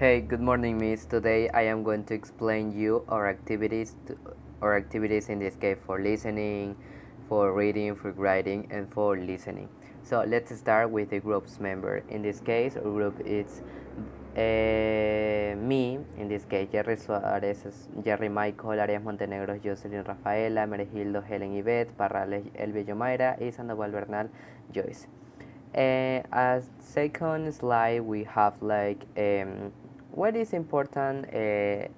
Hey, good morning, Miss. Today I am going to explain you our activities in this case for listening, for reading, for writing, and for listening. So let's start with the group's member. In this case, our group is me. In this case, Jerry Suárez, Jerry Michael, Arias Montenegro, Joselyn, Rafaela, Merejildo, Helen, Yvette, Parrales, Yomayra, y Sandoval, Bernal, Joyce. As second slide, we have like what is important,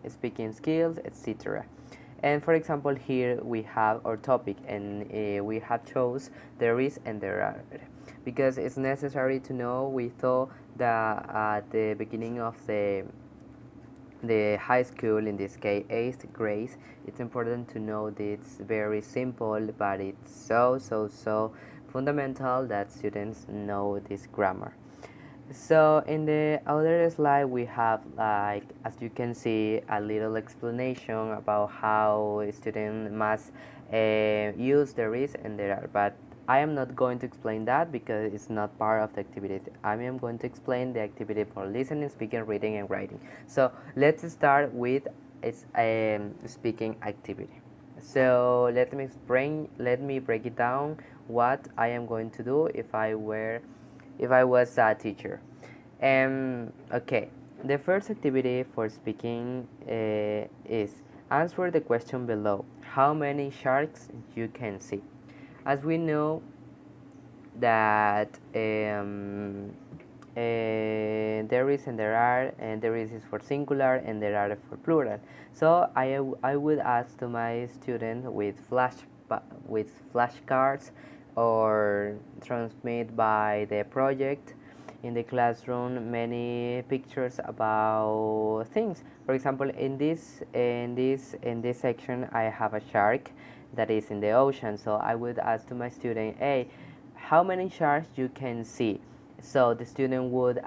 speaking skills, etc. And for example, here we have our topic, and we have chose there is and there are, because it's necessary to know. We thought that at the beginning of the high school, in this case 8th grade, it's important to know that it's very simple, but it's so fundamental that students know this grammar. So in the other slide we have, like, as you can see, a little explanation about how a student must use there is and there are, but I am not going to explain that because it's not part of the activity. I am going to explain the activity for listening, speaking, reading, and writing. So let's start with its speaking activity. So let me break it down what I am going to do if I was a teacher. Okay, the first activity for speaking is answer the question below. How many sharks you can see? As we know that there is and there are, and there is for singular and there are for plural. So I would ask to my student with flashcards or transmit by the project in the classroom many pictures about things. For example, in this section I have a shark that is in the ocean. So I would ask to my student, hey, how many sharks you can see? So the student would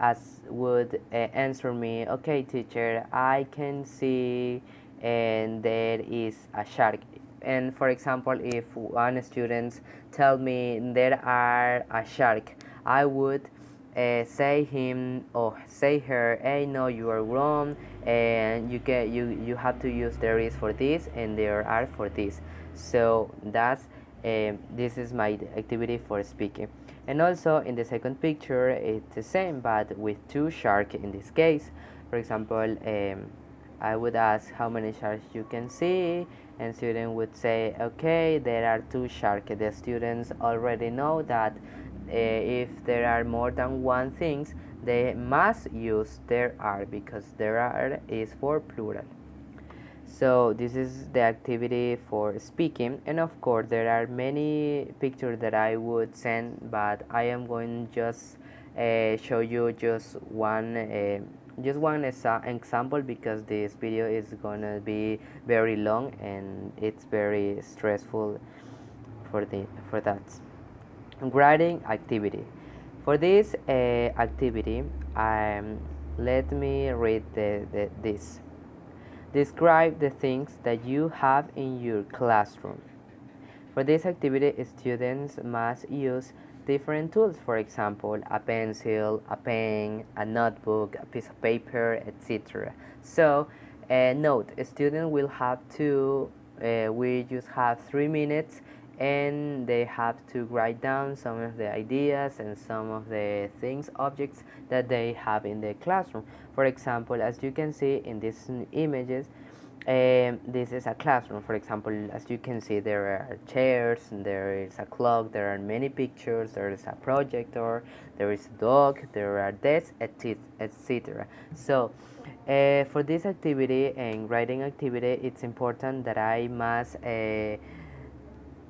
answer me, okay, teacher, I can see, and there is a shark. And for example, if one student tell me there are a shark, I would say him or say her, hey, no, you are wrong, and you have to use there is for this and there are for this. So that's this is my activity for speaking. And also in the second picture it's the same, but with two sharks in this case. For example, I would ask how many sharks you can see, and student would say, okay, there are two sharks. The students already know that if there are more than one things, they must use there are, because there are is for plural. So this is the activity for speaking, and of course there are many pictures that I would send, but I am going just show you just one example, because this video is gonna be very long and it's very stressful for that. Writing activity. For this activity, let me read this. Describe the things that you have in your classroom. For this activity, students must use different tools, for example, a pencil, a pen, a notebook, a piece of paper, etc. So, note, a student will have to, we just have 3 minutes, and they have to write down some of the ideas and some of the things, objects that they have in the classroom. For example, as you can see in these images, this is a classroom. For example, as you can see, there are chairs, there is a clock, there are many pictures, there is a projector, there is a dog, there are desks, etc. So for this activity and writing activity, it's important that I must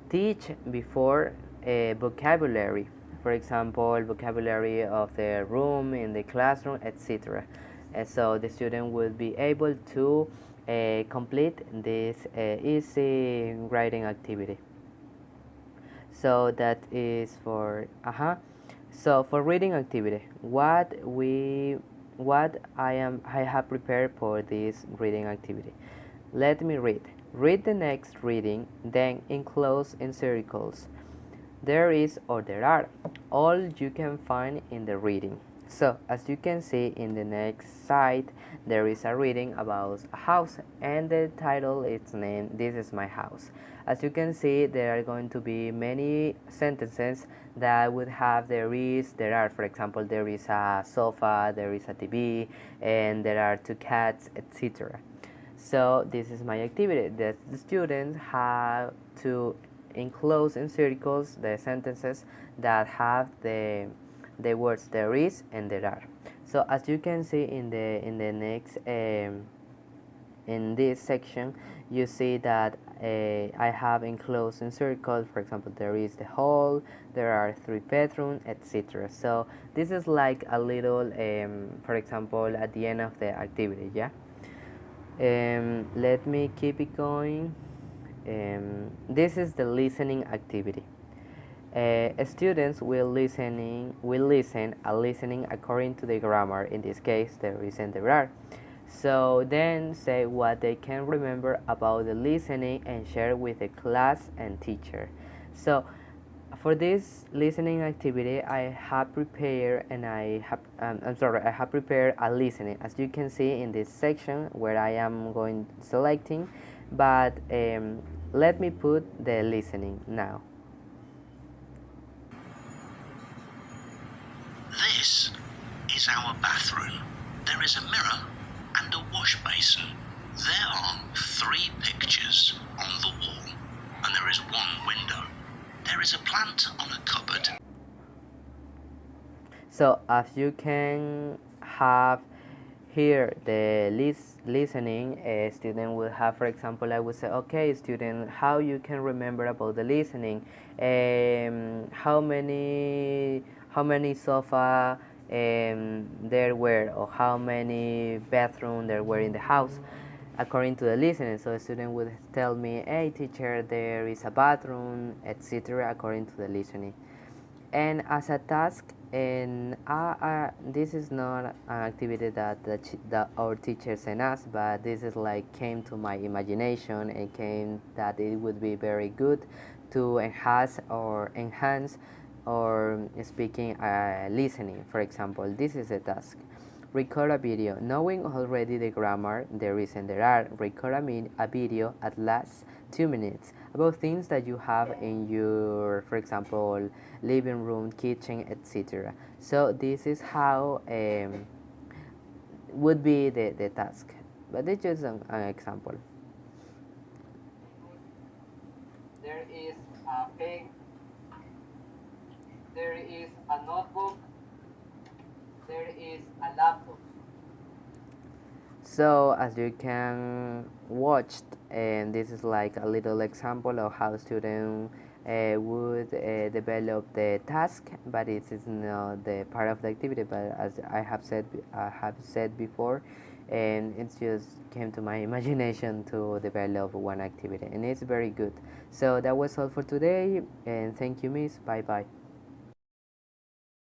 teach before vocabulary. For example, vocabulary of the room, in the classroom, etc. And so the student will be able to complete this easy writing activity. So that is for So for reading activity, what I have prepared for this reading activity. Let me read. Read the next reading, then enclose in circles. There is or there are. All you can find in the reading. So as you can see in the next side, there is a reading about a house, and the title is named "This is my house." As you can see, there are going to be many sentences that would have there are, for example, there is a sofa, there is a TV, and there are two cats, etc. So this is my activity that the students have to enclose in circles the sentences that have the words there is and there are. So as you can see in the next in this section, you see that I have enclosed in circles. For example, there is the hall, there are 3 bedrooms, etc. So this is like a little, for example, at the end of the activity, yeah. Let me keep it going. This is the listening activity. Students will listen a listening according to the grammar. In this case, there is and there are. So then say what they can remember about the listening and share with the class and teacher. So for this listening activity, I have prepared I have prepared a listening, as you can see in this section where I am going selecting, but let me put the listening now. This is our bathroom. There is a mirror and a wash basin. There are 3 pictures on the wall, and there is 1 window. There is a plant on a cupboard. So as you can have here the listening, a student will have, for example, I would say, okay, student, how you can remember about the listening? How many sofa there were, or how many bathroom there were in the house, according to the listening. So a student would tell me, hey teacher, there is a bathroom, etc., according to the listening. And as a task, and this is not an activity that our teacher sent us, but this is like came to my imagination and came that it would be very good to enhance or speaking listening. For example, this is a task. Record a video. Knowing already the grammar, there is and there are, record a video at last 2 minutes about things that you have in your, for example, living room, kitchen, etc. So this is how would be the task. But it's just an example. There is a pen. There is a notebook. There is a laptop. So as you can watch, and this is like a little example of how students would develop the task, but it is not the part of the activity. But as I have said before, and it just came to my imagination to develop one activity, and it's very good. So that was all for today, and thank you, Miss. Bye bye.